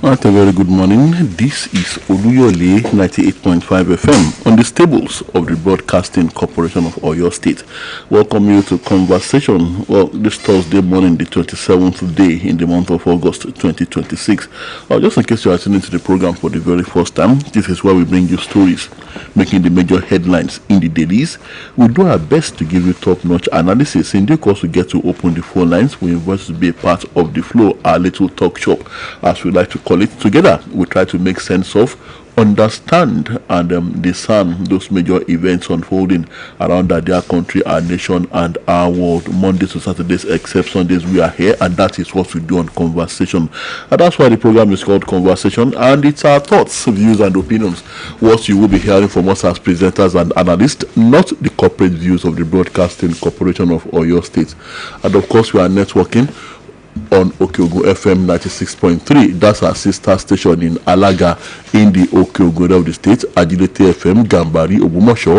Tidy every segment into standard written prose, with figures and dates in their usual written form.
What a very good morning. This is Oluyole 98.5 FM on the stables of the Broadcasting Corporation of Oyo State. Welcome you to Conversation. Well, this Thursday morning, the 27th day in the month of August 2026. Just in case you are tuning to the program for the very first time, this is where we bring you stories making the major headlines in the dailies. We do our best to give you top-notch analysis. In due course, we get to open the phone lines. We invite you to be a part of the flow, our little talk shop, as we like to call it. Together, we try to make sense of, understand, and discern those major events unfolding around our country, our nation, and our world. Mondays to Saturdays, except Sundays, we are here, and that is what we do on Conversation. And that's why the program is called Conversation, and it's our thoughts, views, and opinions. What you will be hearing from us as presenters and analysts, not the corporate views of the Broadcasting Corporation of Oyo State. And of course, we are networking on Okeogun FM 96.3. That's our sister station in Alaga in the Okeogun of the state. Agility FM, Gambari, Ogumosho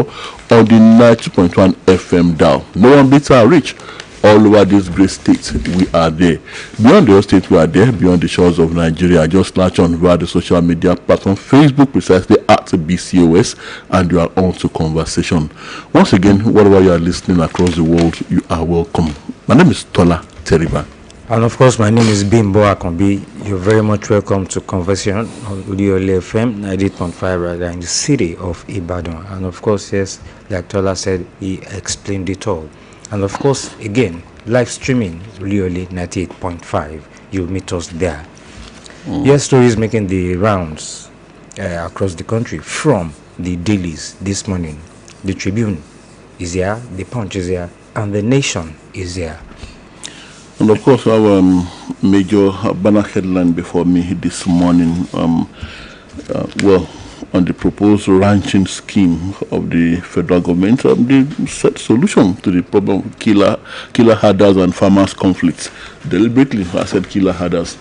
on the 92.1 FM dial. No one beats our reach. All over this great state, we are there. Beyond the state, we are there. Beyond the shores of Nigeria, just latch on via the social media platform, Facebook, precisely at BCOS, and you are on to Conversation. Once again, wherever you are listening across the world, you are welcome. My name is Tola Teriban. And of course, my name is Bimbo Akombi. You're very much welcome to Conversation on Oluyole FM 98.5 rather in the city of Ibadan. And of course, yes, like Tola said, he explained it all. And of course, again, live streaming Oluyole 98.5. You'll meet us there. Yes, stories making the rounds across the country from the dailies this morning. The Tribune is here, the Punch is here, and the Nation is here. And of course, our major banner headline before me this morning, on the proposed ranching scheme of the federal government, the set solution to the problem of killer herders and farmers' conflicts. Deliberately, I said killer herders.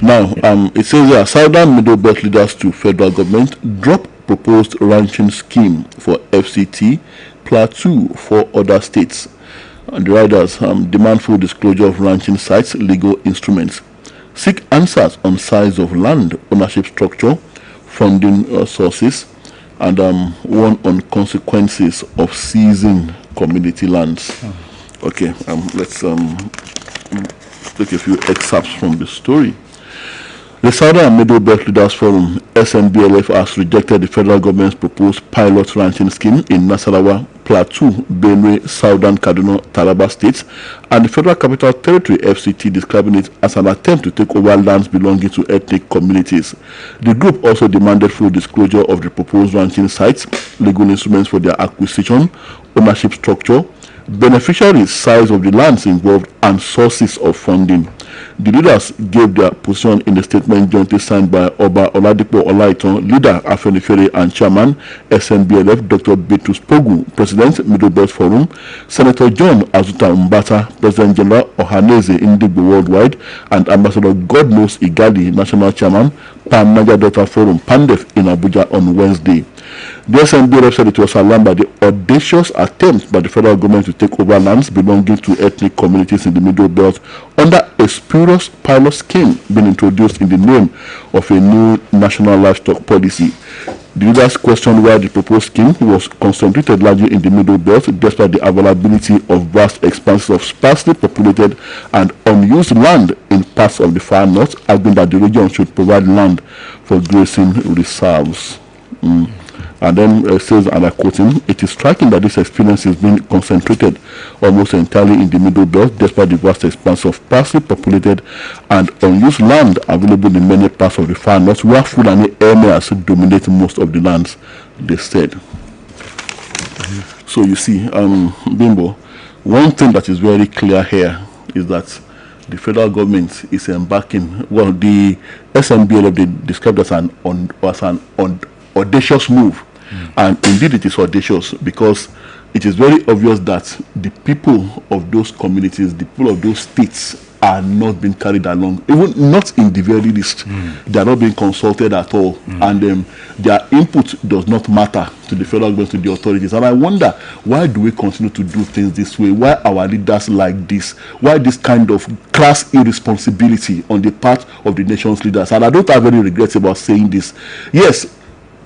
Now, it says that Southern Middle Belt leaders to federal government drop proposed ranching scheme for FCT, Plateau for other states. And the riders demand full disclosure of ranching sites, legal instruments, seek answers on size of land, ownership structure, funding sources, and one on consequences of seizing community lands. Okay, let's take a few excerpts from the story. The Southern and Middle Belt Leaders Forum, SNBLF, has rejected the federal government's proposed pilot ranching scheme in Nasarawa, Plateau, Benue, Southern Kaduna, Taraba states, and the Federal Capital Territory, FCT, describing it as an attempt to take over lands belonging to ethnic communities. The group also demanded full disclosure of the proposed ranching sites, legal instruments for their acquisition, ownership structure, beneficiaries, size of the lands involved, and sources of funding. The leaders gave their position in the statement jointly signed by Oba Oladipo Olaitan, leader Afenifere and chairman SNBLF, Dr. Bitrus Pogu, President Middle Belt Forum, Senator John Azuta Mbata, President General Ohaneze Indigbo Worldwide, and Ambassador Godnos Igali, National Chairman, Pan Niger Delta Forum, PANDEF, in Abuja on Wednesday. The SNBLF said it was alarmed by the audacious attempt by the federal government to take over lands belonging to ethnic communities in the Middle Belt under a spurious pilot scheme being introduced in the name of a new national livestock policy. The leaders questioned why the proposed scheme was concentrated largely in the Middle Belt despite the availability of vast expanses of sparsely populated and unused land in parts of the far north, arguing that the region should provide land for grazing reserves. And then it says, and I quote him, "It is striking that this experience is being concentrated almost entirely in the Middle Belt, despite the vast expanse of sparsely populated and unused land available in many parts of the far north, where Fulani emirs dominate most of the lands," they said. So you see, Bimbo, one thing that is very clear here is that the federal government is embarking, well, the SNBL they described as an audacious move. And indeed it is audacious because it is very obvious that the people of those communities, the people of those states are not being carried along, even not in the very least. They are not being consulted at all, and their input does not matter to the federal government, to the authorities. And I wonder, why do we continue to do things this way? Why our leaders like this? Why this kind of crass irresponsibility on the part of the nation's leaders? And I don't have any regrets about saying this. Yes,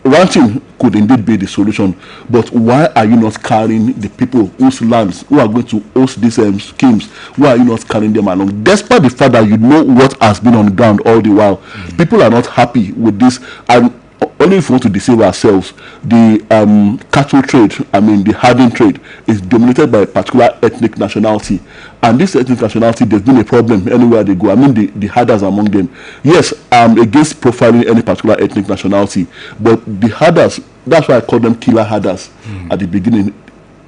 ranching could indeed be the solution, but why are you not carrying the people whose lands, who are going to host these schemes? Why are you not carrying them along? Despite the fact that you know what has been on the ground all the while, people are not happy with this. And only if we want to deceive ourselves, the cattle trade, the herding trade, is dominated by a particular ethnic nationality. And this ethnic nationality, there's been a problem anywhere they go. The herders among them. Yes, I'm against profiling any particular ethnic nationality, but the herders, that's why I call them killer herders at the beginning.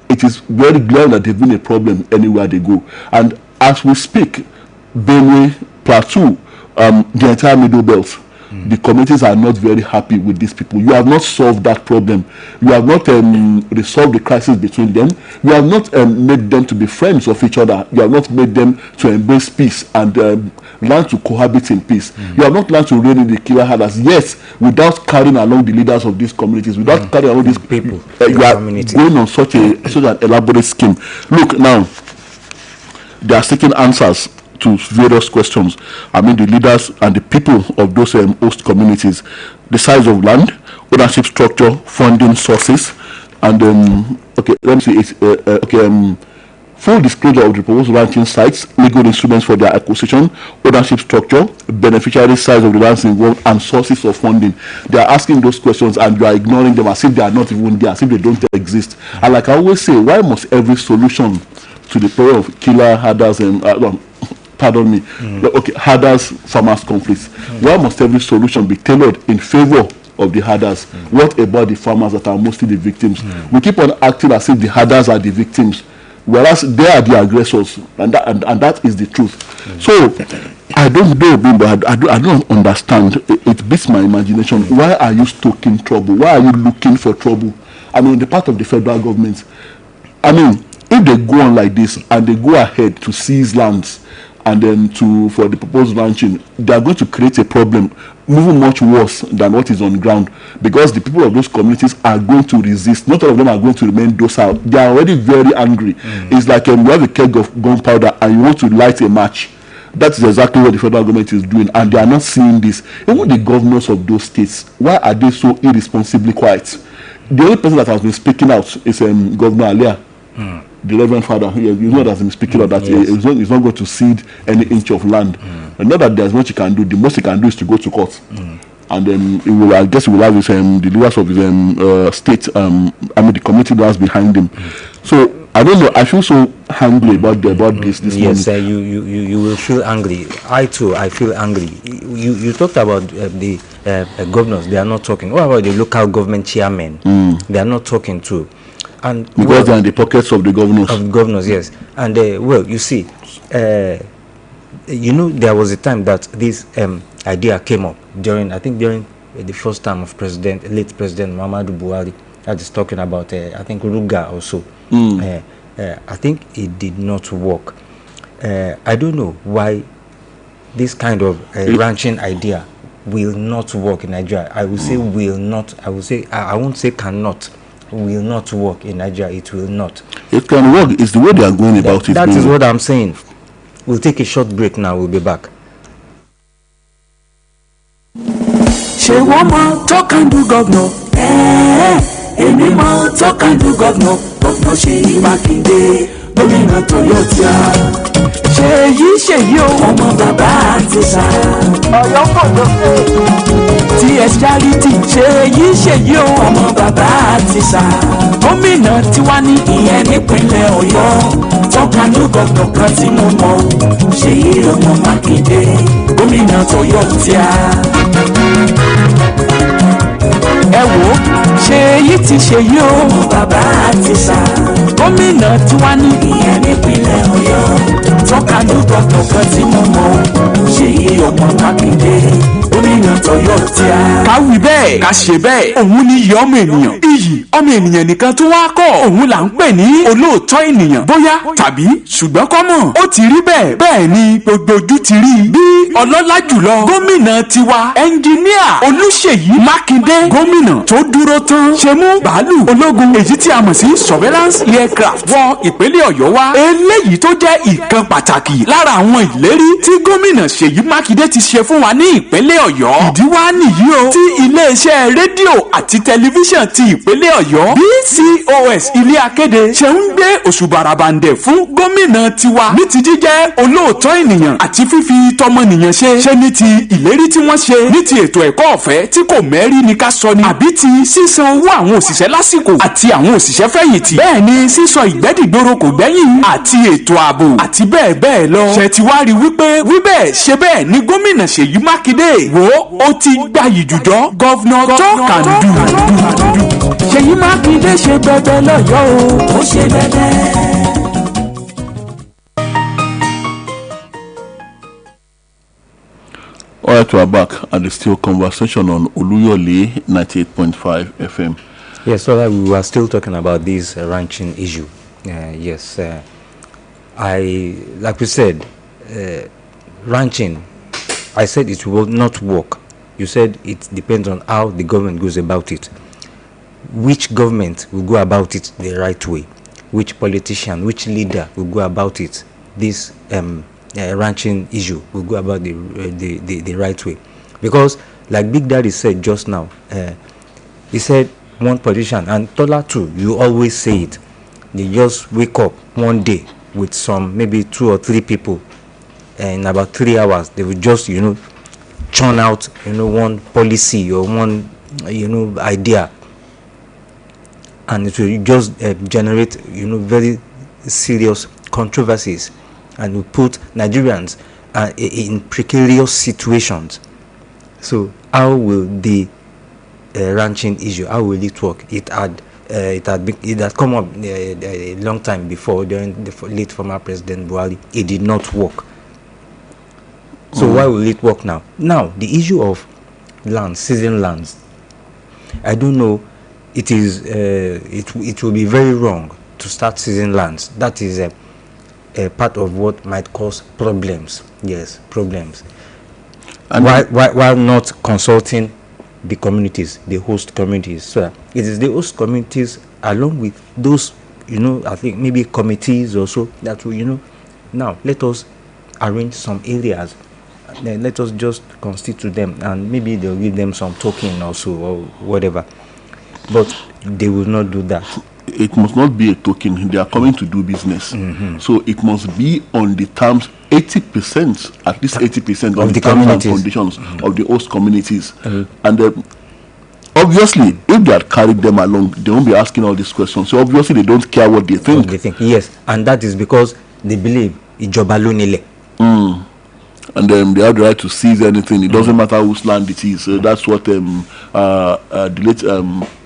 It is very clear that there's been a problem anywhere they go. And as we speak, Benue, Plateau, the entire Middle Belt, the communities are not very happy with these people. You have not solved that problem. You have not resolved the crisis between them. You have not made them to be friends of each other. You have not made them to embrace peace and learn to cohabit in peace. You have not learned to rein in the killer herders. Yes, without carrying along the leaders of these communities, without carrying along these people, you are going on such an elaborate scheme. Look now, they are seeking answers to various questions. The leaders and the people of those host communities, the size of land, ownership structure, funding sources, and let me see. It's full disclosure of the proposed ranching sites, legal instruments for their acquisition, ownership structure, beneficiary size of the lands involved, and sources of funding. They are asking those questions, and you are ignoring them as if they are not even there, as if they don't exist. And like I always say, why must every solution to the problem of killer herders and herders farmers conflicts, why must every solution be tailored in favor of the herders? What about the farmers that are mostly the victims? We keep on acting as if the herders are the victims, whereas they are the aggressors, and that is the truth. So I don't know, but I don't understand. It beats my imagination. Why are you stoking trouble? Why are you looking for trouble? On the part of the federal government. If they go on like this and they go ahead to seize lands and then for the proposed ranching, they are going to create a problem even much worse than what is on ground, because the people of those communities are going to resist. Not all of them are going to remain docile. They are already very angry. It's like you have a keg of gunpowder and you want to light a match. That is exactly what the federal government is doing, and they are not seeing this. Even the governors of those states, why are they so irresponsibly quiet? The only person that has been speaking out is Governor Alia. The Reverend Father, that has been speaking of that. Yes. He's not going to cede any inch of land. And not that there's much he can do. The most he can do is to go to court. And then he will have his, the leaders of his state, the community leaders behind him. So I don't know. I feel so angry about this. Yes, you will feel angry. I too, I feel angry. You talked about the governors. They are not talking. What about the local government chairmen? They are not talking too. And because they are in the pockets of the governors. Of the governors, yes. And you see, there was a time that this idea came up during the first time of late President Muhammadu Buhari, that is talking about Ruga also. I think it did not work. I don't know why this kind of ranching idea will not work in Nigeria. I will say will not. I won't say cannot. Will not work in Nigeria. It will not. It can work. It's the way they are going about it. That is what I'm saying. We'll take a short break now. We'll be back. She woman talk and do governor. Any man talk and do governor. Governor Ṣèyí Mákindé, gómìnà Toyota. Ṣèyí o, ọmọ bàbá àtìsà. Ọ̀yọ́ kò ló fẹ́. TS Charity Ṣèyí o, ọmọ bàbá àtìsà. Gómìnà tiwa ní ìyẹn nípínlẹ̀ Ọ̀yọ́. Tọ́kàndú gọ́gọ́ kan tí mo mọ̀. Ṣèyí ọmọ Mákindé, gómìnà Toyota. Ẹ wò ó, Ṣèyí ti Ṣèyí o, ọmọ bàbá àtìsà. Gómìnà tiwa ní ìyẹn nípínlẹ̀ Ọ̀yọ́. Tọ́kàndú gọ́gọ́ kan tí mo mọ̀. Ṣèyí ọmọ Mákindé, gómìnà Toyota. Káwí bẹ́ẹ̀. bẹ́ẹ̀ ká ṣe bẹ́ẹ̀ òun ni iyì ọmọ ènìyàn iyì ọmọ ènìyàn nìkan tó wá kọ́ òun là ń pè ní olóòótọ́ ènìyàn bóyá tàbí ṣùgbọ́n kọ́mọ̀ ó ti rí bẹ́ẹ̀ ni gbogbo ojú ti rí bí ọlọ́lá jùlọ gómìnà tiwa ẹnjiníà Olúṣèyí Mákindé gómìnà tó dúró tán ṣe mú bàálù ológun èyí tí a mọ̀ sí surveillance aircraft wọ ìpínlẹ̀ Ọ̀yọ́ wá eléyìí tó jẹ́ ìkan pàtàkì lára àwọn ìlérí tí gómìnà Ṣèyí Mákindé ti ṣe fún wa ní ìpínlẹ̀ Ọ̀yọ́ ìdí wá nìyí o tí iléeṣẹ́ rédíò àti tẹlifíṣàn ti ìpínlẹ̀ Ọ̀yọ́ BCOS ilé akéde ṣe ń gbé òṣùbàràbàǹdẹ̀ fún gómìnà tiwa ní ti jíjẹ́ olóòótọ́ ènìyàn àti fífi tọmọnìyàn ṣe ní ti ìlérí tí wọ́n ṣe ní ti ètò ẹ̀kọ́ ọ̀fẹ́ tí kò mẹ́rí ni ká sọ ni àbí ti sísan owó àwọn òṣìṣẹ́ lásìkò àti àwọn òṣìṣẹ́ fẹ̀yìntì bẹ́ẹ̀ ni sísọ ìgbẹ́dìgboro kò gbẹ́yìn àti ètò ààbò àti bẹ́ẹ̀ bẹ́ẹ̀ lọ ṣe ti wá rí wíbẹ̀ ṣe bẹ́ẹ̀ ni gómìnà Ṣèyí Mákindé wò ó ti gbayì jùjọ gọ́vnà tọ́kàndù Ṣèyí Mákindé ṣe bẹbẹ lọ́yọ́ o ó ṣe bẹbẹ. All right, we're back at the still conversation on Oluyole 98.5 FM. Yes, so we were still talking about this ranching issue. Yes, like we said, ranching, I said it will not work. You said it depends on how the government goes about it. Which government will go about it the right way? Which politician, which leader will go about it? This ranching issue will go about the right way, because like Big Daddy said just now, he said one politician, and Tola too, you always say it, they just wake up one day with some maybe 2 or 3 people, and in about 3 hours they will just churn out one policy or one idea, and it will just generate very serious controversies, and will put Nigerians in precarious situations. So how will the ranching issue, how will it work? It had come up a long time before, during the late former President Buhari. It did not work. So why will it work now? Now the issue of land, season lands, I don't know. It is it will be very wrong to start season lands. That is a part of what might cause problems. Yes, problems. And while not consulting the communities, the host communities. So it is the host communities, along with those, I think maybe committees also, that will, now let us arrange some areas. Then let us just constitute them, and maybe they'll give them some token also or whatever. But they will not do that. It must not be a token. They are coming to do business. Mm-hmm. So it must be on the terms, 80%, at least 80% of the terms and conditions of the host communities. And obviously, if they had carried them along, they won't be asking all these questions. So obviously, they don't care what they think. Yes, and that is because they believe Ijoba Lonile. And then they have the right to seize anything. It doesn't matter whose land it is. That's what the late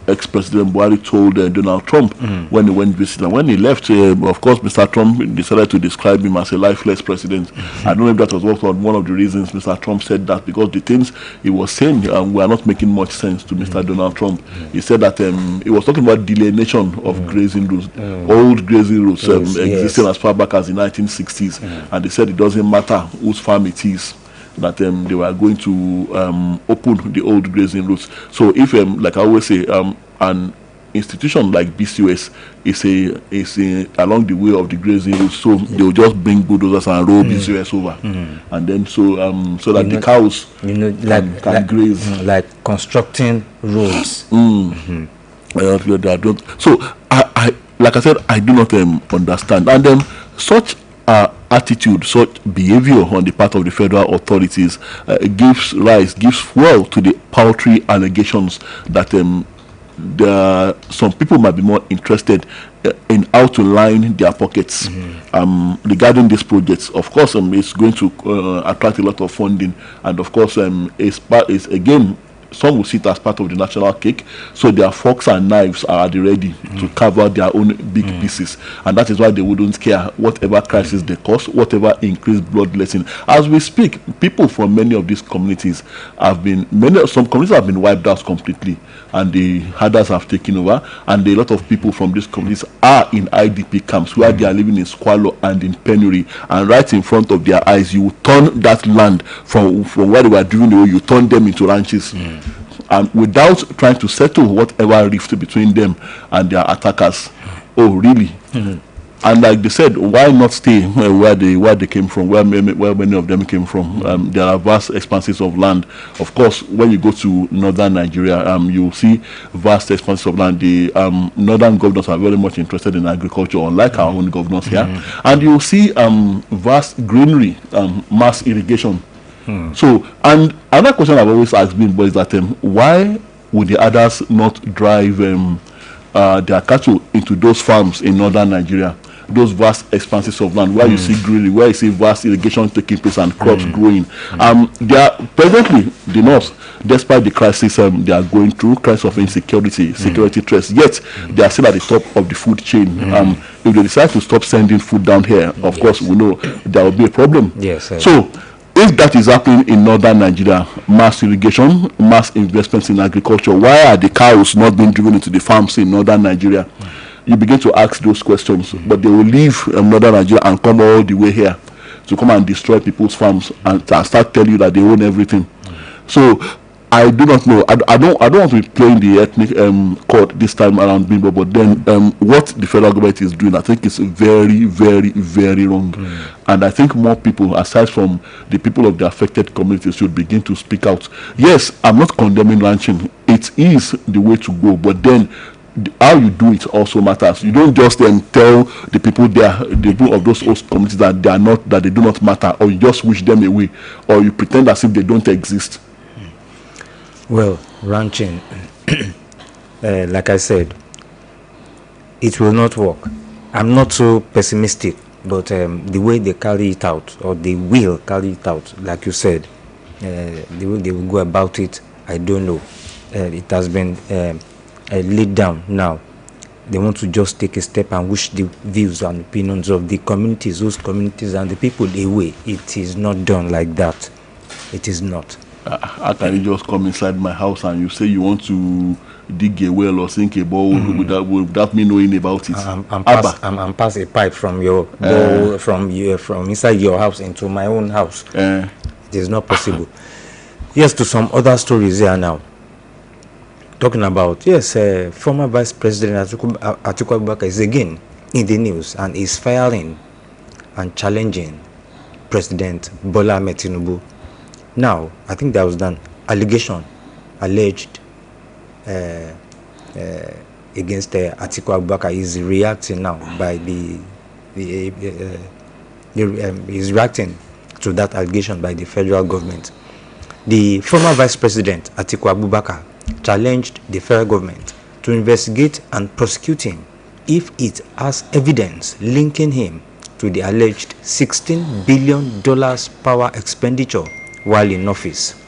ex-President Buhari told Donald Trump when he went visit. And when he left, of course, Mr. Trump decided to describe him as a lifeless president. I don't know if that was also one of the reasons Mr. Trump said that, because the things he was saying were not making much sense to Mr. Donald Trump. He said that he was talking about delineation of grazing routes, old grazing routes existing as far back as the 1960s. And he said it doesn't matter whose farm it is, that they were going to open the old grazing routes. So if, like I always say, an institution like BCOS is along the way of the grazing routes, so they'll just bring bulldozers and roll BCOS over, and then so that the cows can graze, like constructing roads. So I like I said, I do not understand, and such attitude, such behavior on the part of the federal authorities gives fuel to the paltry allegations that some people might be more interested in how to line their pockets regarding these projects. Of course, it's going to attract a lot of funding, and of course, it's again some will see it as part of the national cake. So their forks and knives are at the ready to carve out their own big pieces, and that is why they wouldn't care whatever crisis they cause, whatever increased bloodletting. As we speak, people from many of these communities some communities have been wiped out completely, and the herders have taken over, and a lot of people from these communities are in IDP camps where they are living in squalor and in penury, and right in front of their eyes you turn that land from where they were driven away, you turn them into ranches, and without trying to settle whatever rift between them and their attackers. Oh, really? And like they said, why not stay where they came from, where many of them came from? There are vast expanses of land. Of course, when you go to northern Nigeria, you see vast expanses of land. The northern governors are very much interested in agriculture, unlike our own governors here. And you see vast greenery, mass irrigation. So, and another question I've always asked Bimbo is that why would the others not drive their cattle into those farms in northern Nigeria, those vast expanses of land where you see greenery, where you see vast irrigation taking place and crops growing? They are presently the north, despite the crisis they are going through, crisis of insecurity, security threats, yet they are still at the top of the food chain. If they decide to stop sending food down here, of course we know there will be a problem. So if that is happening in northern Nigeria, mass irrigation, mass investments in agriculture, why are the cows not being driven into the farms in northern Nigeria? You begin to ask those questions, but they will leave northern Nigeria and come all the way here to come and destroy people's farms and start telling you that they own everything. So I do not know. I don't want to be playing the ethnic court this time around, Bimbo. But then what the federal government is doing, I think, is very, very, very wrong. And I think more people, aside from the people of the affected communities, should begin to speak out. Yes, I'm not condemning ranching. It is the way to go. But then how you do it also matters. You don't just tell the people there, the people of those host communities, that they are not, that they do not matter, or you just wish them away, or you pretend as if they don't exist. Well, ranching, like I said, it will not work. I'm not so pessimistic, but the way they carry it out, or they will carry it out, like you said, the way they will go about it, I don't know. It has been laid down now. They want to just take a step and wish the views and opinions of the communities, those communities and the people away. It is not done like that. It is not. How can you just come inside my house and you say you want to dig a well or sink a bore without me knowing about it? I'm pass a pipe from your bore, from inside your house into my own house. It is not possible. Yes, to some other stories here now. Talking about, former Vice President Atiku Abubakar is again in the news and is firing and challenging President Bola Ahmed Tinubu. Now, I think there was an allegation alleged against Atiku Abubakar. Is reacting now by is reacting to that allegation by the federal government. The former Vice President Atiku Abubakar challenged the federal government to investigate and prosecute him if it has evidence linking him to the alleged $16 billion power expenditure while in office.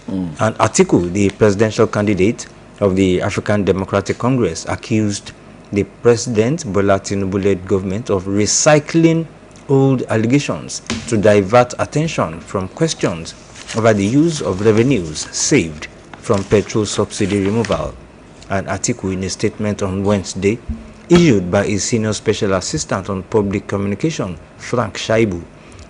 And Atiku, the presidential candidate of the African Democratic Congress, accused the President Bola Tinubu-led government of recycling old allegations to divert attention from questions over the use of revenues saved from petrol subsidy removal. And Atiku, in a statement on Wednesday, issued by his senior special assistant on public communication, Frank Shaibu,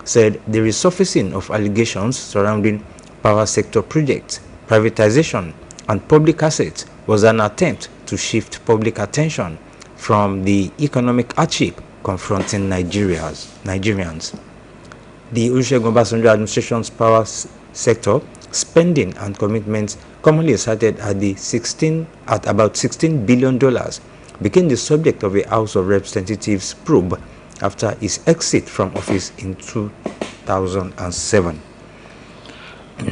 said the resurfacing of allegations surrounding power sector projects, privatization, and public assets was an attempt to shift public attention from the economic hardship confronting Nigerians. The Olusegun Obasanjo administration's power sector spending and commitments, commonly cited at about $16 billion, became the subject of a House of Representatives probe after his exit from office in 2007.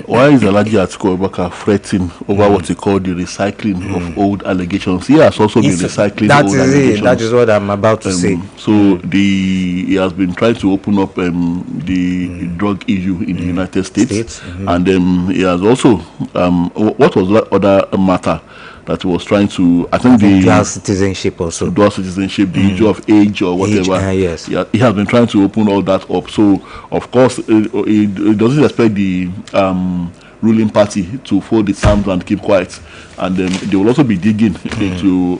Why is Alhaji Atiku Abubakar fretting over what he called the recycling of old allegations? He has also been recycling that old is allegations. it. That is what I'm about to say. So he has been trying to open up the drug issue in the United States, and he has also what was that other matter that he was trying to? I think the dual citizenship also. Dual citizenship, the issue of age or whatever. Yes. He has been trying to open all that up. So of course he doesn't expect the ruling party to fold its arms and keep quiet, and they will also be digging into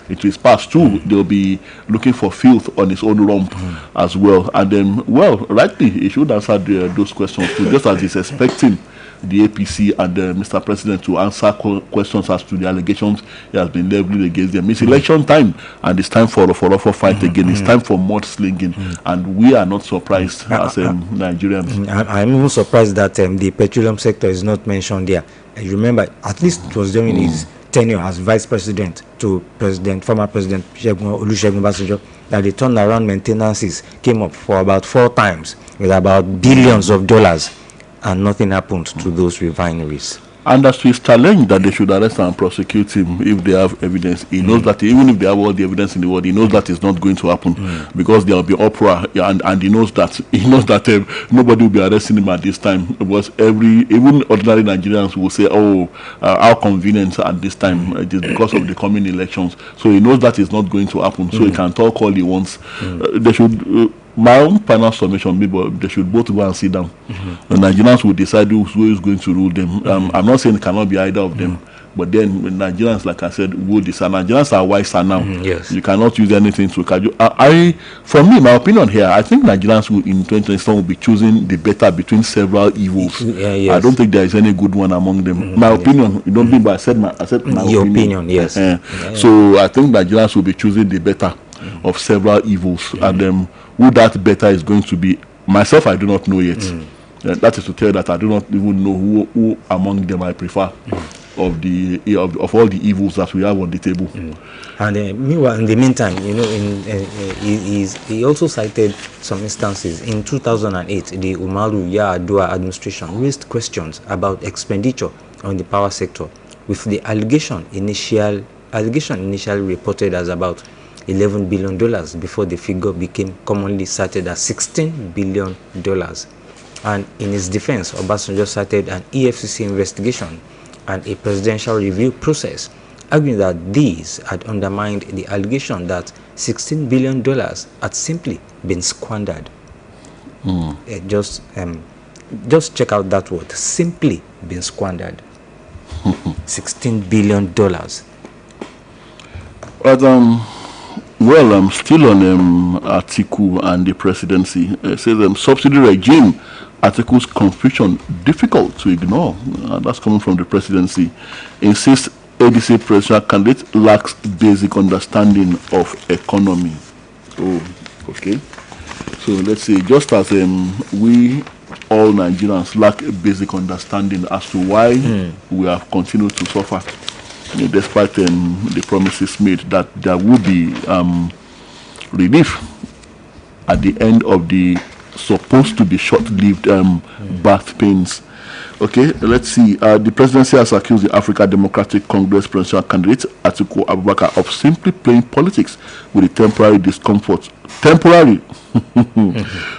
his past too. They'll be looking for filth on his own rump as well, and then rightly he should answer those questions too, just as he's expecting the APC and Mr. President to answer questions as to the allegations he has been leveling against them. It's election time, and it's time for a fight again. It's time for mudslinging, and we are not surprised as Nigerians. I'm even surprised that the petroleum sector is not mentioned there. I remember, at least it was during his tenure as vice president to former President Oluyole Obasanjo, that the turnaround maintenances came up for about 4 times with about billions of dollars. And nothing happened to those refineries. And as to his challenge that they should arrest and prosecute him if they have evidence, he knows that even if they have all the evidence in the world, he knows that is not going to happen because there will be uproar, and he knows that nobody will be arresting him at this time, because even ordinary Nigerians will say, how convenient at this time, it is because of the coming elections. So he knows that is not going to happen, so he can talk all he wants. They should. My own final summation, they should both go and sit down. The Nigerians will decide who is going to rule them. I'm not saying it cannot be either of them, but then Nigerians, like I said, will decide. Nigerians are wiser now. Yes. You cannot use anything to catch you. For me, my opinion here, I think Nigerians will in 2027 will be choosing the better between several evils. Yes. I don't think there is any good one among them. My opinion, you don't mean, but I said my your opinion. Yes. So I think Nigerians will be choosing the better of several evils, and who that better is going to be, myself, I do not know yet. That is to tell you that I do not even know who among them I prefer of all the evils that we have on the table. And meanwhile, in the meantime, he also cited some instances. In 2008, the Umaru Yar'Adua administration raised questions about expenditure on the power sector, with the allegation initially reported as about $11 billion before the figure became commonly cited as $16 billion. And in his defense, Obasanjo cited an EFCC investigation and a presidential review process, arguing that these had undermined the allegation that $16 billion had simply been squandered. Just check out that word, simply been squandered. $16 billion. But well, I'm still on Atiku and the presidency. It says subsidy regime, Atiku's confusion difficult to ignore. That's coming from the presidency. Insists ADC presidential candidate lacks basic understanding of economy. Oh, okay. So let's say just as we all Nigerians lack a basic understanding as to why we have continued to suffer, despite the promises made that there will be relief at the end of the supposed to be short-lived birth pains. Okay, let's see. The presidency has accused the African Democratic Congress presidential candidate Atiku Abubakar of simply playing politics with the temporary discomfort. With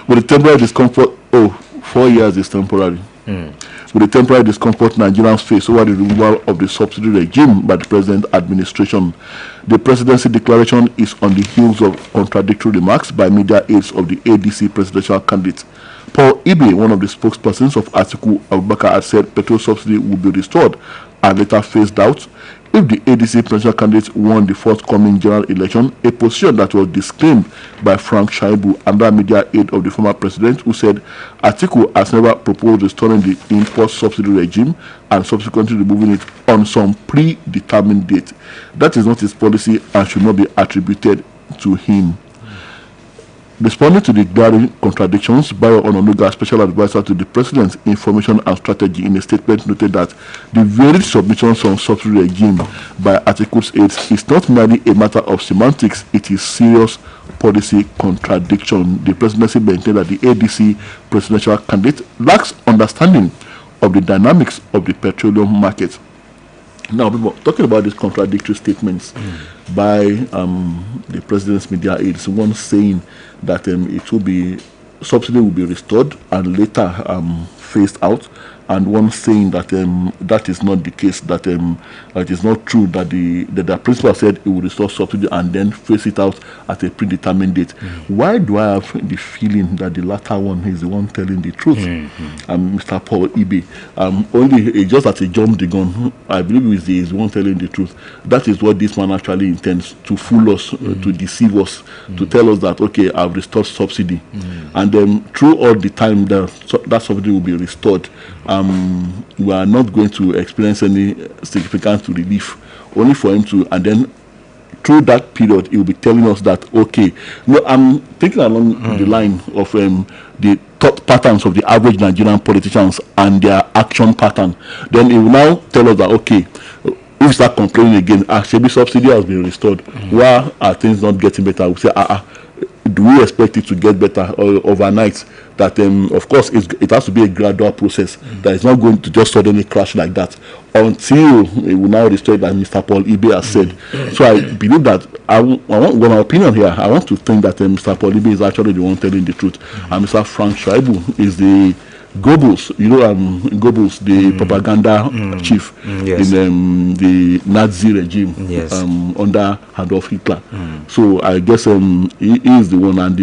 the temporary discomfort. 4 years is temporary. With the temporary discomfort Nigerians face over the removal of the subsidy regime by the present administration. The presidency declaration is on the heels of contradictory remarks by media aides of the ADC presidential candidate. Paul Ibe, one of the spokespersons of Atiku Abubakar, has said petrol subsidy will be restored and later phased out if the ADC presidential candidate won the forthcoming general election, a position that was disclaimed by Frank Shaibu, another media aide of the former president, who said Atiku has never proposed restoring the import subsidy regime and subsequently removing it on some predetermined date. That is not his policy and should not be attributed to him. Responding to the glaring contradictions, Bayo Ononuga, special advisor to the President's Information and Strategy, in a statement noted that the varied submissions on subsidy regime by Atiku's aides is not merely a matter of semantics, it is serious policy contradiction. The presidency maintained that the ADC presidential candidate lacks understanding of the dynamics of the petroleum market. Now, people talking about these contradictory statements by the president's media aides, one saying that it will be subsidy will be restored and later phased out, and one saying that that is not the case, that it is not true, that the principal said it will restore subsidy and then phase it out at a predetermined date. Why do I have the feeling that the latter one is the one telling the truth? Mr. Paul Ibe, only just as a jump the gun, I believe is the one telling the truth. That is what this man actually intends, to fool us, to deceive us, to tell us that, okay, I've restored subsidy, and then through all the time that subsidy will be restored, we are not going to experience any significant relief, only for him to, and then through that period he will be telling us that, okay, no, I'm thinking along the line of the thought patterns of the average Nigerian politicians and their action pattern. Then he will now tell us that, okay, if we start complaining again, Shebi subsidy has been restored, why are things not getting better? We say, do we expect it to get better overnight? That of course it has to be a gradual process, that is not going to just suddenly crash like that until it will now restore, like Mr. Paul Ibe has said. So I believe that I want my opinion here, I want to think that Mr. Paul Ibe is actually the one telling the truth, and Mr. Frank Shaibu is the Goebbels, Goebbels, the propaganda chief in the Nazi regime under Adolf Hitler. So I guess he is the one, and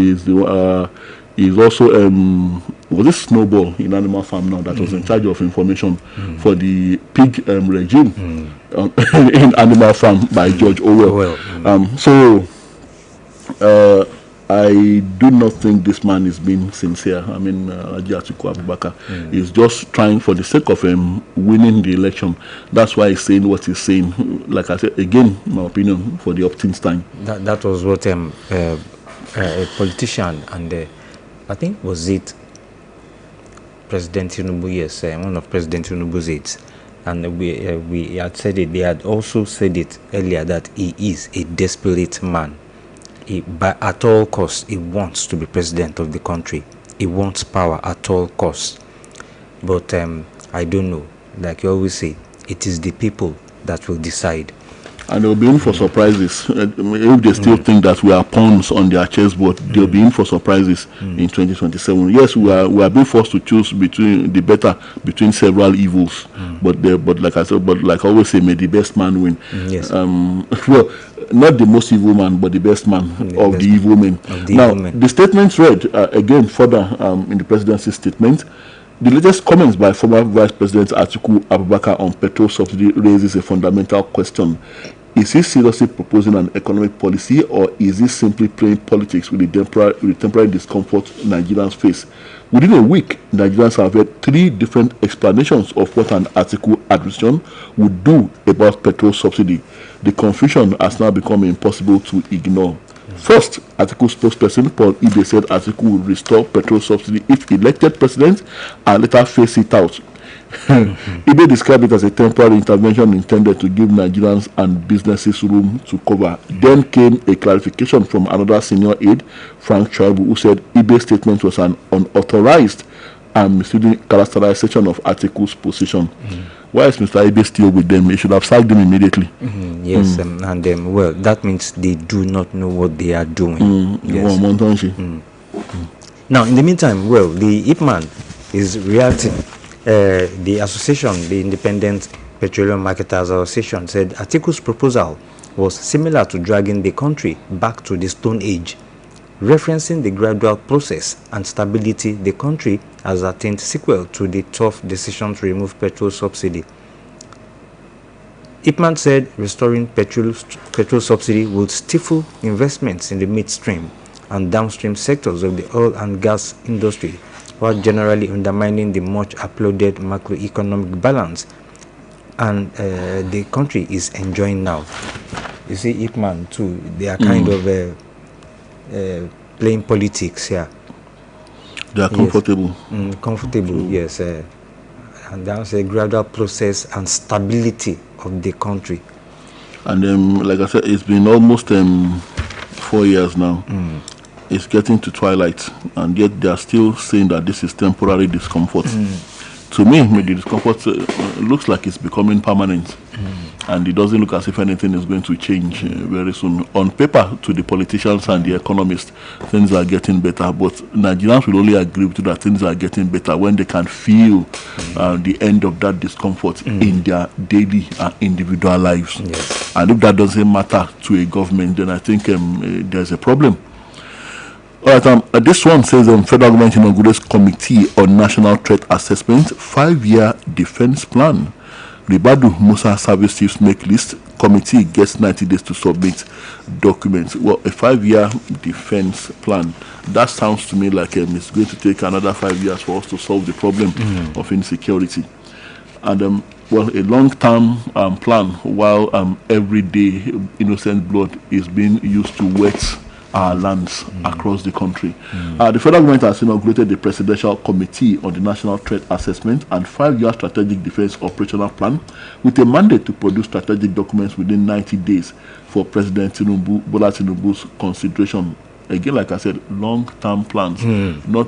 he's also was this Snowball in Animal Farm now that was in charge of information for the pig regime in Animal Farm by George Orwell. So I do not think this man is being sincere. I mean, Haji Atiku Abubakar is just trying for the sake of winning the election. That's why he's saying what he's saying. Like I said, again, my opinion, for the opt-in time. That was what a politician, and I think was it President Tinubu, yes, one of President Tinubu's aides, and we had said it. They had also said it earlier that he is a desperate man. But at all costs, he wants to be president of the country. He wants power at all costs. But I don't know. Like you always say, it is the people that will decide. And they'll be in for surprises. If they still think that we are pawns on their chessboard, they'll be in for surprises in 2027. Yes, we are being forced to choose between the better between several evils. But like I said, but like I always say, may the best man win. Well, not the most evil man, but the best man of the evil men. Now, the statements read again further in the presidency's statement. The latest comments by former Vice President Atiku Abubakar on petrol subsidy raises a fundamental question. Is he seriously proposing an economic policy, or is he simply playing politics with the temporary discomfort Nigerians face? Within a week, Nigerians have heard 3 different explanations of what an Atiku administration would do about petrol subsidy. The confusion has now become impossible to ignore. First, Atiku spokesperson Paul Ibe said Atiku will restore petrol subsidy if elected president, and later phase it out. Ibe described it as a temporary intervention intended to give Nigerians and businesses room to cover. Then came a clarification from another senior aide, Frank Shaibu, who said Ibe's statement was an unauthorized and misleading characterization of Atiku's position. Why is Mr. Ibe still with them? He should have sacked them immediately. Yes, and well, that means they do not know what they are doing. Yes. Now, in the meantime, well, the IPMAN is reacting. The association, the Independent Petroleum Marketers Association, said Atiku's proposal was similar to dragging the country back to the Stone Age, referencing the gradual process and stability the country has attained sequel to the tough decision to remove petrol subsidy. Ipman said restoring petrol subsidy would stifle investments in the midstream and downstream sectors of the oil and gas industry, while generally undermining the much applauded macroeconomic balance and the country is enjoying now. You see, Ipman too, they are kind of playing politics here. They are comfortable. Yes. Comfortable, yes. And that's a gradual process and stability of the country. And like I said, it's been almost 4 years now. It's getting to twilight, and yet they are still saying that this is temporary discomfort. to me, the discomfort looks like it's becoming permanent. And it doesn't look as if anything is going to change very soon. On paper, to the politicians and the economists, things are getting better. But Nigerians will only agree with you that things are getting better when they can feel the end of that discomfort in their daily and individual lives. Yes. And if that doesn't matter to a government, then I think there's a problem. All right, this one says federal government inaugurates committee on national threat assessment, 5-year defense plan. Ribadu Musa service chiefs make list. Committee gets 90 days to submit documents. Well, a 5-year defense plan. That sounds to me like it's going to take another 5 years for us to solve the problem of insecurity. And well, a long-term plan, while every day innocent blood is being used to wet our lands across the country. The federal government has inaugurated the Presidential Committee on the National Threat Assessment and 5-year Strategic Defense Operational Plan with a mandate to produce strategic documents within 90 days for President Bola Tinubu's consideration. Again, like I said, long-term plans, not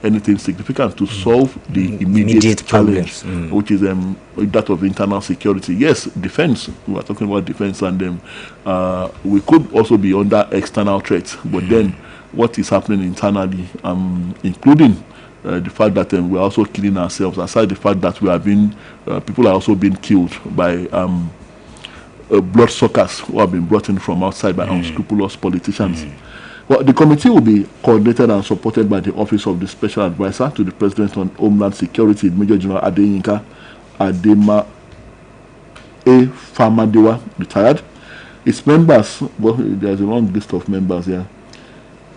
anything significant to solve the immediate challenge, which is that of internal security. Yes, defense. We are talking about defense, and we could also be under external threats. But then, what is happening internally, including the fact that we're also killing ourselves, aside the fact that we are being, people are also being killed by bloodsuckers who have been brought in from outside by unscrupulous politicians. Well, the committee will be coordinated and supported by the Office of the Special Advisor to the President on Homeland Security, Major General Adeyinka Adema A. Famadewa, retired. Its members, well, there's a long list of members here.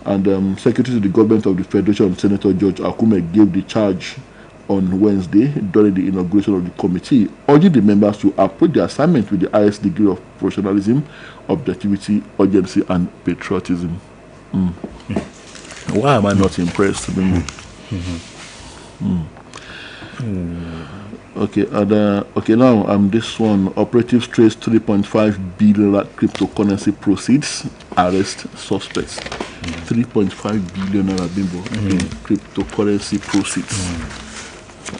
And Secretary to the Government of the Federation, Senator George Akume, gave the charge on Wednesday during the inauguration of the committee, urging the members to approach the assignment with the highest degree of professionalism, objectivity, urgency, and patriotism. Why am I not impressed? Okay, okay. Now, this one. Operatives trace 3.5 billion cryptocurrency proceeds. Arrest suspects. 3.5 billion bimbo cryptocurrency proceeds.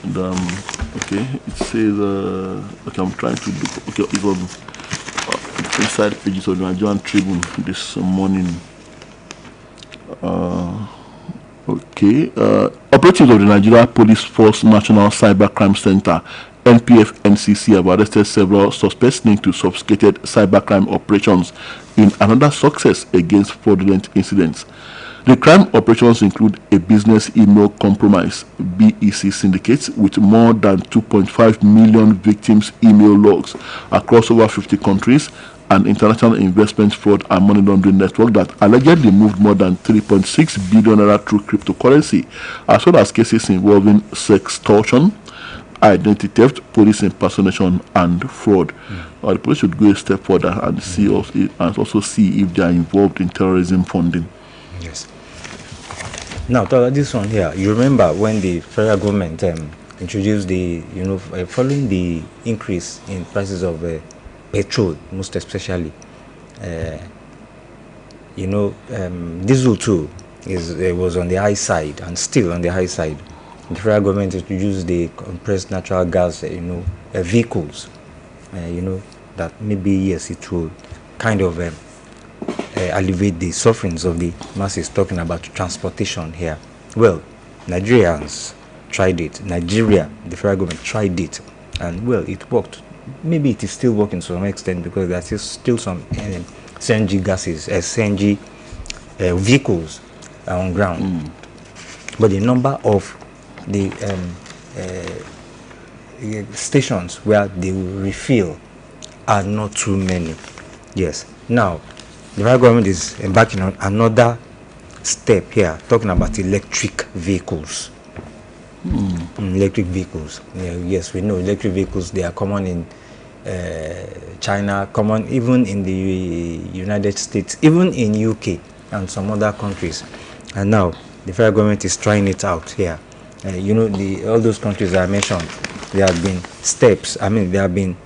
And okay, it says. Okay, I'm trying to look. Okay, it's on inside pages of the Nigerian Tribune this morning. Okay. Operatives of the Nigeria Police Force National Cybercrime Center, NPF-NCC, have arrested several suspects linked to sophisticated cybercrime operations in another success against fraudulent incidents. The crime operations include a business email compromise (BEC) syndicate with more than 2.5 million victims' email logs across over 50 countries, an international investment fraud and money laundering network that allegedly moved more than 3.6 billion naira through cryptocurrency, as well as cases involving sextortion, identity theft, police impersonation, and fraud. The police should go a step further and also see if they are involved in terrorism funding. Yes. Now, this one here, you remember when the federal government introduced the, following the increase in prices of petrol, most especially, diesel too was on the high side and still on the high side. The federal government introduced the compressed natural gas, vehicles, that maybe yes, it will kind of alleviate the sufferings of the masses. Talking about transportation here, well, Nigerians tried it. Nigeria, the federal government tried it, and well, it worked. Maybe it is still working to some extent because there are still some CNG gases, CNG vehicles on ground. But the number of the stations where they will refill are not too many. Yes. Now, the federal government is embarking on another step here, talking about electric vehicles. Electric vehicles. Yes, we know electric vehicles, they are common in China, common even in the United States, even in UK and some other countries. And now the federal government is trying it out here. All those countries I mentioned, there have been steps. There have been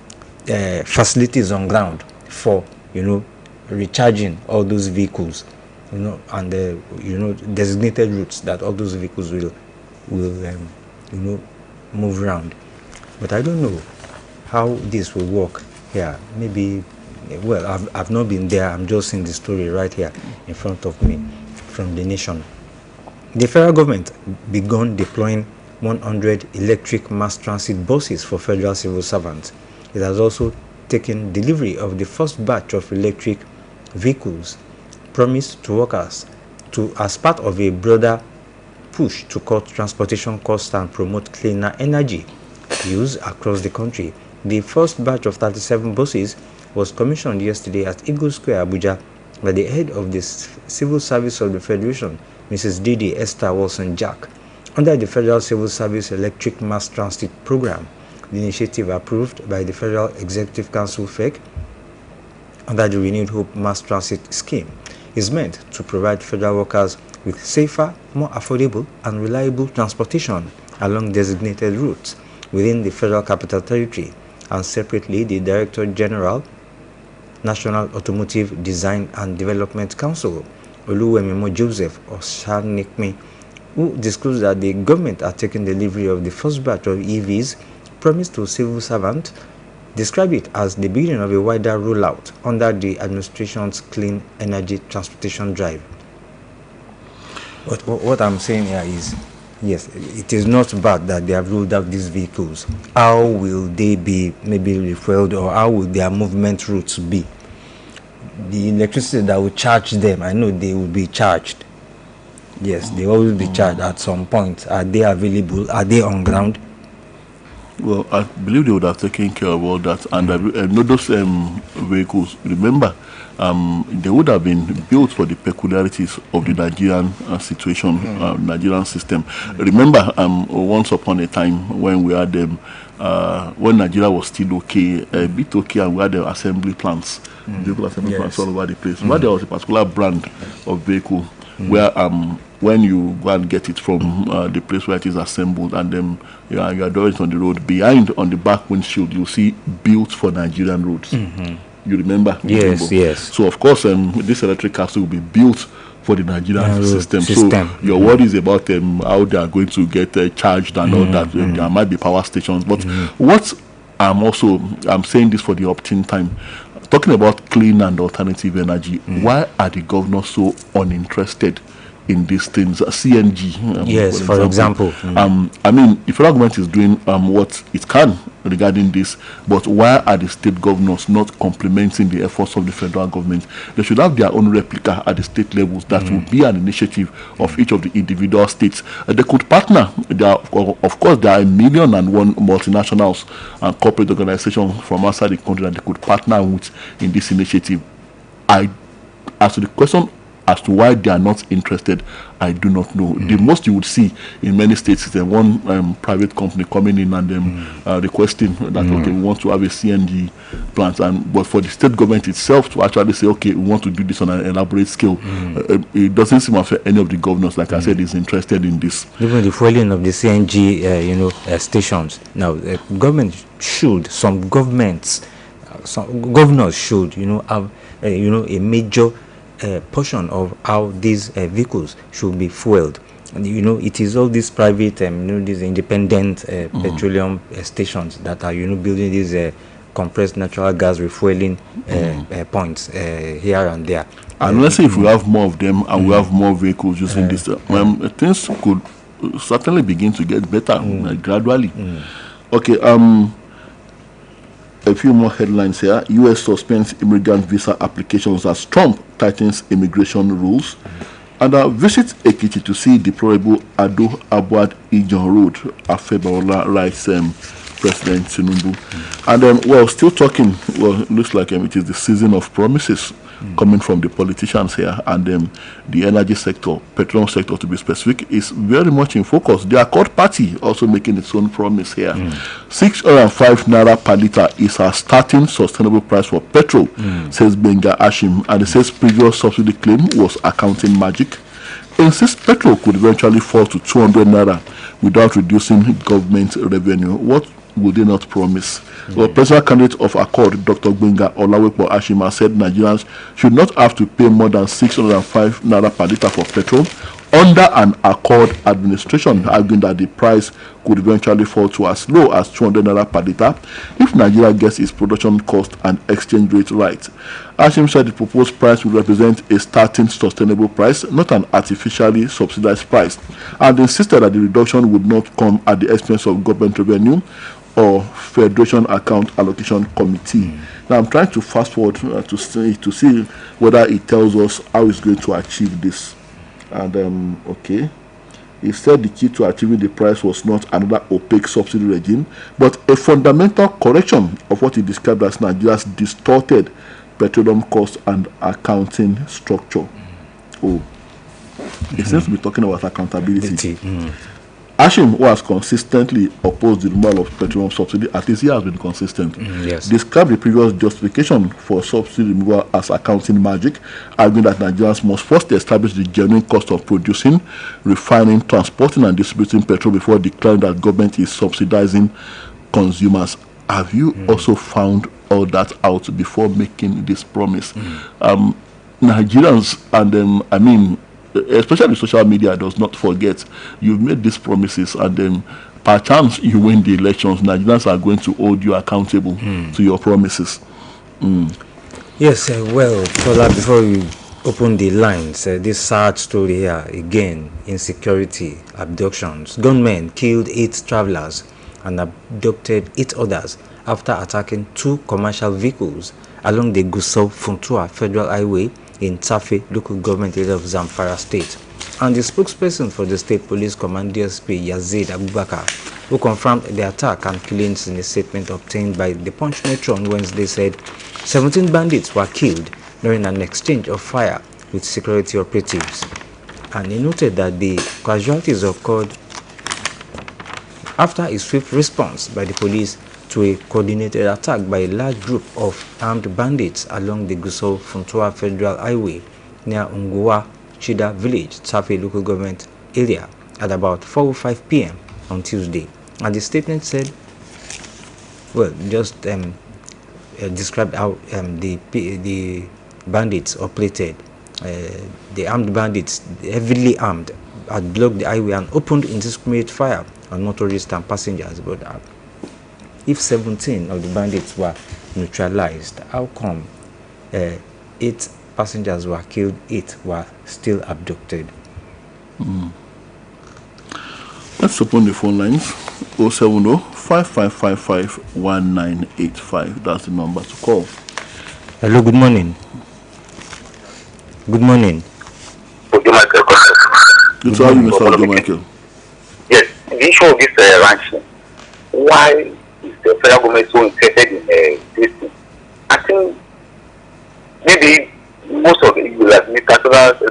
facilities on ground for recharging all those vehicles, and designated routes that all those vehicles will move around. But I don't know how this will work here. Maybe, well, I've not been there. I'm just seeing the story right here in front of me from The Nation. The federal government begun deploying 100 electric mass transit buses for federal civil servants. It has also taken delivery of the first batch of electric vehicles promised to workers as part of a broader push to cut transportation costs and promote cleaner energy use across the country. The first batch of 37 buses was commissioned yesterday at Eagle Square, Abuja, by the head of the Civil Service of the Federation, Mrs. Didi Esther Wilson-Jack, under the Federal Civil Service Electric Mass Transit Program. The initiative, approved by the Federal Executive Council (FEC) under the Renewed Hope Mass Transit Scheme, is meant to provide federal workers with safer, more affordable and reliable transportation along designated routes within the Federal Capital Territory. And separately, the Director General, National Automotive Design and Development Council, Oluyole Joseph Oshanikmi, who disclosed that the government are taking delivery of the first batch of EVs promised to civil servants, described it as the beginning of a wider rollout under the administration's Clean Energy Transportation Drive. But what I'm saying here is, yes, it is not bad that they have rolled out these vehicles. How will they be maybe refueled, or how will their movement routes be? The electricity that will charge them, I know they will be charged. Yes, they will always be charged at some point. Are they available? Are they on ground? Well, I believe they would have taken care of all that. And those vehicles, remember, they would have been built for the peculiarities of the Nigerian situation, Nigerian system. Remember, once upon a time when we had them, when Nigeria was still okay, a bit okay, and we had the assembly plants, vehicle assembly plants all over the place. Where there was a particular brand of vehicle where when you go and get it from the place where it is assembled, and then you are doing it on the road, behind on the back windshield you see built for Nigerian roads. You remember? Yes, yes. So of course this electric castle will be built for the Nigerian system. So your worries about how they are going to get charged and all that, there might be power stations. But what I'm saying this for the opportune time, talking about clean and alternative energy, why are the governors so uninterested in these things? CNG, yes, for example. I mean, if the government is doing what it can regarding this, but why are the state governors not complementing the efforts of the federal government? They should have their own replica at the state levels. That will be an initiative of each of the individual states. They could partner. Of course, there are 1,000,001 multinationals and corporate organizations from outside the country that they could partner with in this initiative. As to the question as to why they are not interested, I do not know. The most you would see in many states is one private company coming in and requesting that okay, we want to have a CNG plant, but for the state government itself to actually say okay, we want to do this on an elaborate scale, it doesn't seem as if any of the governors, like I said, is interested in this. Even the fueling of the CNG, stations. Now, some governors should, have, a major portion of how these vehicles should be fueled. And, it is all these private, these independent petroleum stations that are, building these compressed natural gas refueling points here and there. And let's say if we have more of them and we have more vehicles using this, things could certainly begin to get better gradually. Okay, a few more headlines here. U.S. suspends immigrant visa applications as Trump tightens immigration rules. And visit Ekiti to see deplorable Ado Abuad Ijon Road, Afebaola writes President Tinubu. And then, still talking, it looks like it is the season of promises coming from the politicians here, and the energy sector, petroleum sector to be specific, is very much in focus. The Accord Party also making its own promise here. 605 naira per litre is our starting sustainable price for petrol, says Benga Ashim, and it says previous subsidy claim was accounting magic. Insists petrol could eventually fall to 200 naira without reducing government revenue. What would they not promise? Well, presidential candidate of Accord, Dr. Benga Olawepo Ashima, said Nigerians should not have to pay more than 605 naira per litre for petrol under an Accord administration, arguing that the price could eventually fall to as low as 200 naira per litre if Nigeria gets its production cost and exchange rate right. Hashim said the proposed price would represent a starting sustainable price, not an artificially subsidized price, and insisted that the reduction would not come at the expense of government revenue or Federation Account Allocation Committee. Now I'm trying to fast forward to see whether it tells us how it's going to achieve this. And okay, he said the key to achieving the price was not another opaque subsidy regime, but a fundamental correction of what he described as Nigeria's distorted petroleum cost and accounting structure. Oh, he seems to be talking about accountability. Hashim, who has consistently opposed the removal of petroleum subsidy, at least he has been consistent, described the previous justification for subsidy removal as accounting magic, arguing that Nigerians must first establish the genuine cost of producing, refining, transporting, and distributing petrol before declaring that government is subsidizing consumers. Have you also found all that out before making this promise? Nigerians, and especially social media, does not forget you've made these promises, and then perchance you win the elections, Nigerians are going to hold you accountable to your promises. Yes, well, Tola, before we open the lines, this sad story here again: insecurity, abductions. Gunmen killed 8 travelers and abducted 8 others after attacking 2 commercial vehicles along the Gusau-Funtua Federal Highway in Tafe, local government area of Zamfara State. And the spokesperson for the State Police Command DSP Yazid Abubakar, who confirmed the attack and killings in a statement obtained by the Punch Metro on Wednesday, said 17 bandits were killed during an exchange of fire with security operatives. And he noted that the casualties occurred after a swift response by the police to a coordinated attack by a large group of armed bandits along the Gusau-Funtua Federal Highway near Unguwa Chida Village, Tafe local government area at about 4:05 p.m. on Tuesday. And the statement said, well, just described how the bandits operated. The armed bandits, heavily armed, had blocked the highway and opened indiscriminate fire on motorists and passengers. But if 17 of the bandits were neutralized, how come 8 passengers were killed, 8 were still abducted? Let's open the phone lines. 070-5555-1985. That's the number to call. Hello, good morning. Good morning. Good to have you, Mr. Ojo Michael. Yes, the issue of this ranching. Why is the federal government so interested in this thing? I think maybe most of the like Mr.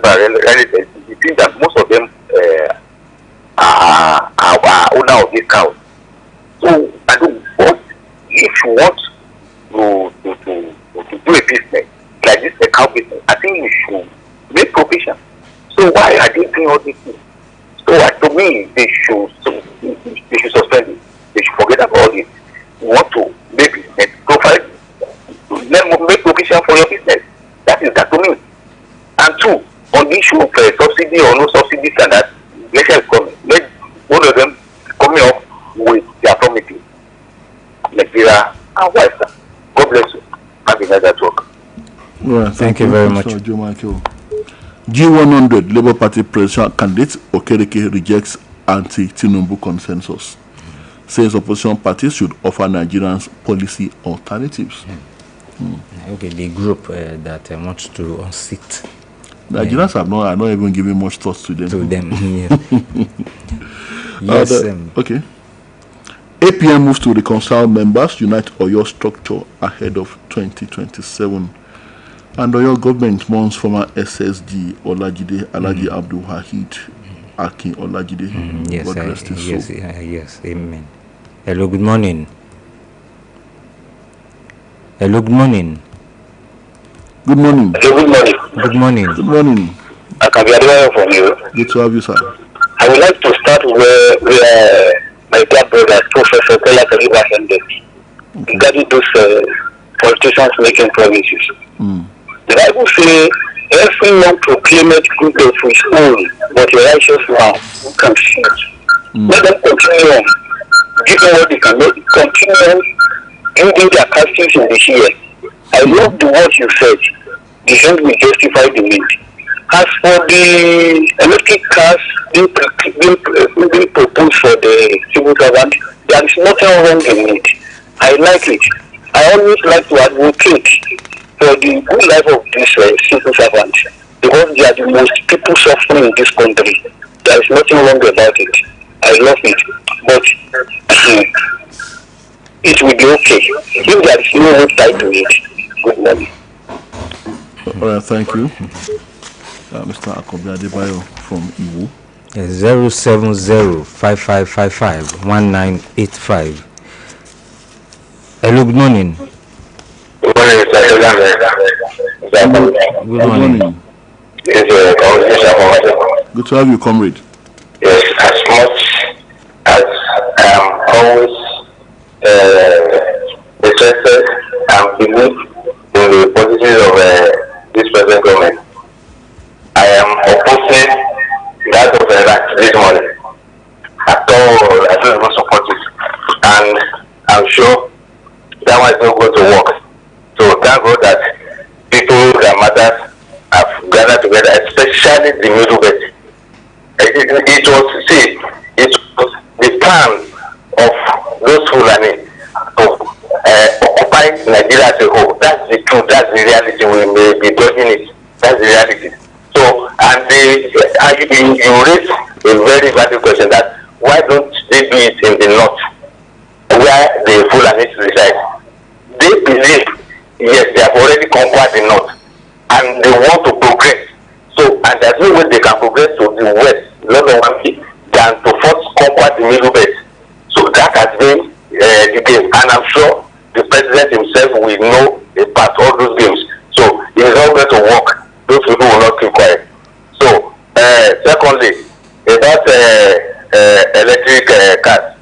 relatives, you think that most of them are owner of this cow. So I think what if you want to do a business like this, a cow business, I think you should make provision. So why are they doing all these things? So to me, they should suspend it. They should forget about it. You want to make business, make provision for your business. That is that to me. And 2, on the issue of subsidy or no subsidy, and that election is coming. Let one of them coming up with their promises. Nigeria and Western. God bless you. Have a nice talk. Well, thank you very much. Joe Michael. G100 Labour Party presidential candidate Okereke rejects anti-Tinubu consensus. Says opposition parties should offer Nigerians policy alternatives. Okay, the group that wants to unseat Nigerians are not even giving much thought to them. Yes. Okay. APM moves to reconcile members, unite Oyo structure ahead of 2027. And Oyo government mourns former SSG Olajide Alhaji Abdul Wahid Akin Olajide. God rest his soul. Yes, amen. Hello, good morning. Hello, good morning. Good morning. Hello, good morning. Good morning. Good morning. I can be admired from you. Good to have you, sir. I would like to start where my dear brother, Professor Kola Kariba ended, regarding those politicians making promises. The Bible says Every non-proclaimed group of his own, but a righteous man who can shoot. Let them continue on. Give them what they can make. Continue building their castles in the air. I love the words you said. The end will justify the means. As for the electric cars being proposed for the civil servant, there is nothing wrong in it. I like it. I always like to advocate for the good life of these civil servants because they are the most people suffering in this country. There is nothing wrong about it. I love it. But it will be okay. If there is no one tied to it, good morning. All right, thank you. Mr. Akobi Adebayo from Iwo. 070-5555-1985. Hello, good morning. Good morning, Mr. Good morning. Good to have you, comrade. Yes, as much as I am always interested and believe in the policies of this present government, I am opposing that of this morning. At all, I don't even support it. And I'm sure that one is not going to work. So thank God that people that matters have gathered together, especially the middle belt. It was the plan of those Fulani to occupy Nigeria as a whole. That's the truth, that's the reality. We may be dodging it. That's the reality. So, and you raise a very valid question that why don't they do it in the north, where the Fulani reside? They believe, yes, they have already conquered the north, and they want to progress. So, and there's no way they can progress to the west, not only than to first conquer the middle belt. So that has been the game, and I'm sure the president himself will know about all those games. So it is all going to work. Those people will not keep quiet. So, secondly, about electric cars,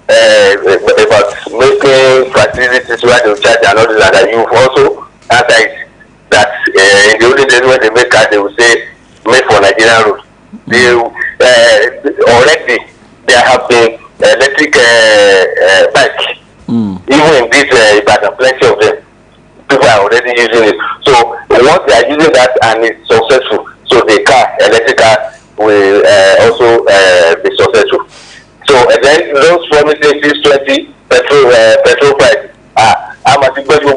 about making facilities where they will charge and all this, and that you've also answered it, that in the only days when they make cars, they will say, made for Nigerian road. They already, there have been electric bikes, even in this Ibadan, plenty of them. People are already using it. So once they are using that and it's successful, so the electric car will also be successful. So then those promises 620 petrol price. I'm at the well,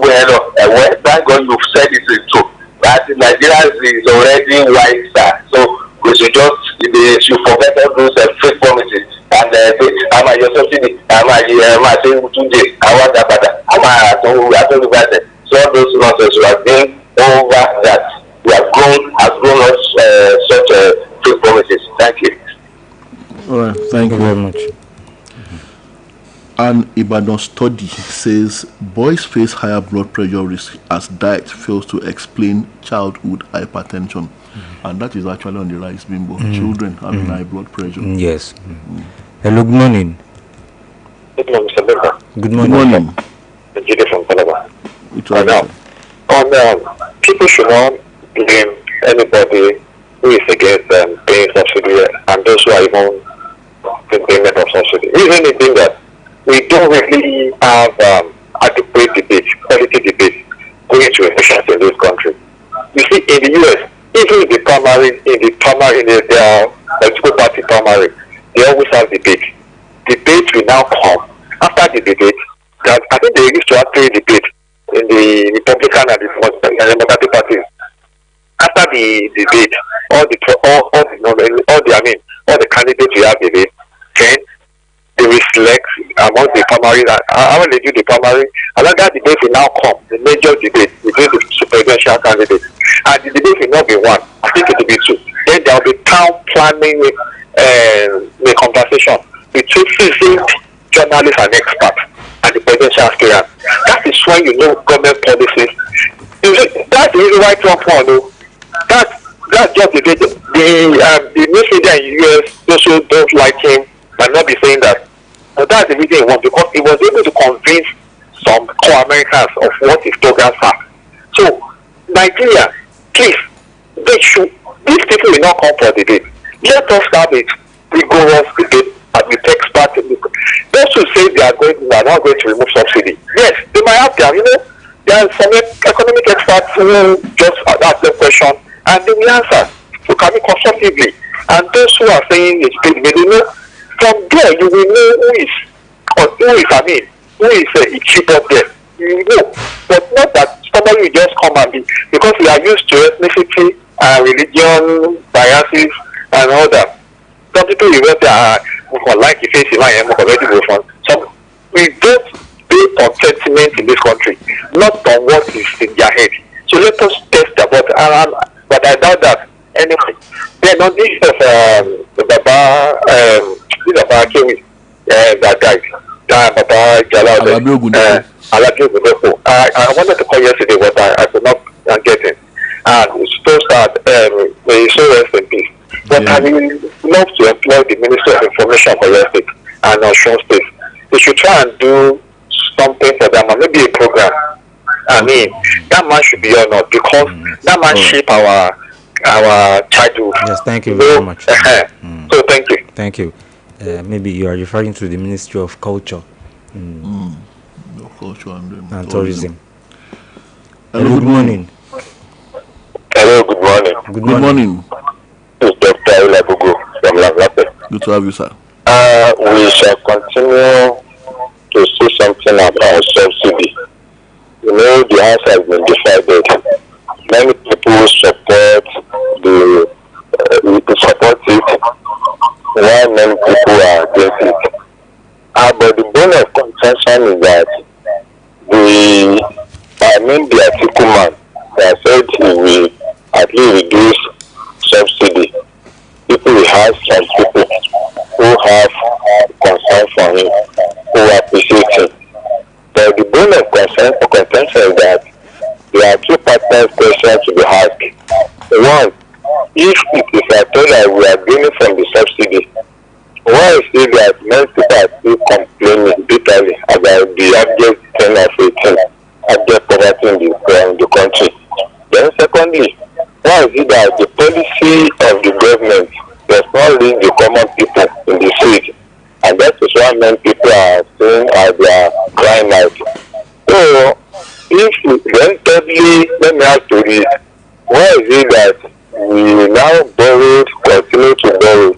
thank God you've said it is true. But Nigeria is already white star. So we should forget all those fake promises. And I'm at your subsidy. I'm at saying today. I want that better. I told you about it. So all those nonsense we have been over that. We have grown us such fake promises. Thank you. All right, thank you very much. An Ibadan study says boys face higher blood pressure risk as diet fails to explain childhood hypertension. And that is actually on the rise, Bimbo. Children having high blood pressure. Yes. Hello, good morning. Good morning, Mr. Becker. Good morning. Jide from Panama. People should not blame anybody who is against paying subsidy and those who are even in payment of subsidy. Reason being that we don't really have adequate debate, quality debate going to elections in this country. You see, in the US, even in their political party primary, they always have debate. Debate will now come. After the debate, that I think they used to actually debate in the Republican and the Democratic parties. After the debate, all the candidates will have debate. Then they will select among the primary. How will they do the primary? Another debate will now come, the major debate between the presidential candidates. And the debate will not be one. I think it will be two. Then there will be town planning the conversation between seasoned journalists and experts and the presidential aspirant. That is when you know government policies. That's the reason why Trump won. That's just the news media in the US, those who don't like him might not be saying that. But that's the reason he won, because he was able to convince some core Americans of what his programs are. So, Nigeria, please, they should, these people will not come for the debate. Let us have a rigorous debate with experts. Those who say they are not going to remove subsidy. Yes, they might have their, there are some economic experts who just ask the question and they will answer. So can be constructively. And those who are saying it's big, they know from there you will know who is a cheap up there. You know, but not that somebody will just come and be, because we are used to ethnicity and religion biases and all that. Some people you went there like if it's already go from. So we don't based on sentiment in this country, not on what is in their head. So let us test about but I doubt that anyway. Then on this of the Baba Kewi that died. I wanted to call yesterday, but I could not get it. And it's supposed that may so rest in peace. But I would love to employ the Minister of Information for your state and Osun State. They should try and do something for them, and maybe a program. I mean, that man should be honored because that man shaped our childhood. Yes, thank you very much. So thank you. Thank you. Maybe you are referring to the Ministry of Culture. Culture and tourism. Hello, good morning. Hello, good morning. Good morning. It's Dr. Oluyole from Lagos. Good to have you, sir. We shall continue to see something about subsidy. You know, the house has been decided. Many people support it, while many people are against it. But the bone of contention is that the article man that said he will at least reduce subsidy. People will have some people who have concern for him, who appreciate him. But the bone of contention is that there are two partners questions to be asked. One, if it is at all that we are gaining from the subsidy, why is it that many people are still complaining bitterly about the abject thing of abject poverty in the country? Then secondly, why is it that the policy of the government does not reach the common people in the street? And that is why many people are saying as they are crying out. So, then thirdly, let me ask you this. Why is it that we now continue to borrow?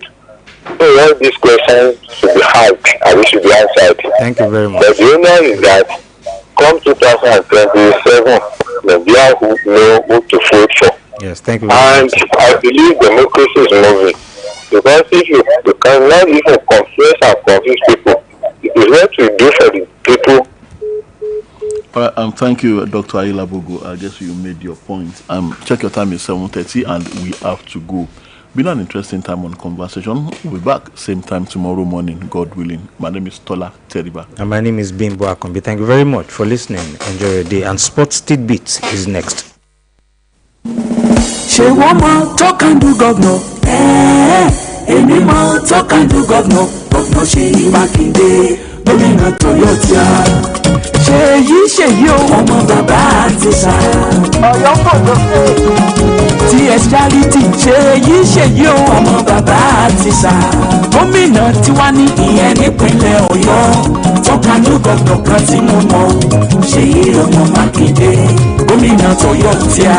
So all these questions should be asked and we should be answered. Thank you very much. But the union is that come 2027, Nigeria will know who to vote for. Yes, thank you very much. And I believe democracy is moving. Because if you cannot even confess and convince people, it is what we do for the people. All right, thank you, Dr. Oluyole. I guess you made your point. Check your time is 7:30 and we have to go. Been an interesting time on conversation. We'll be back same time tomorrow morning, God willing. My name is Tola Teriba. And my name is Bimbo Akombi. Thank you very much for listening. Enjoy your day. And Sports Tidbits is next. She woman talk and do governor. Any man talk and do governor. Governor Ṣèyí Mákindé, gómìnà Toyota. Ṣèyí o ọmọ bàbá àti sá. Ọ̀yọ́ pọ̀ lókè. TS Charity Ṣèyí o ọmọ bàbá àti sá. Gómìnà tiwa ní ìyẹn nípínlẹ̀ Ọ̀yọ́. Tọ́kànú gọ́vnọ̀ kan tí mo mọ̀. Ṣèyí ọmọ Mákindé, gómìnà Toyota.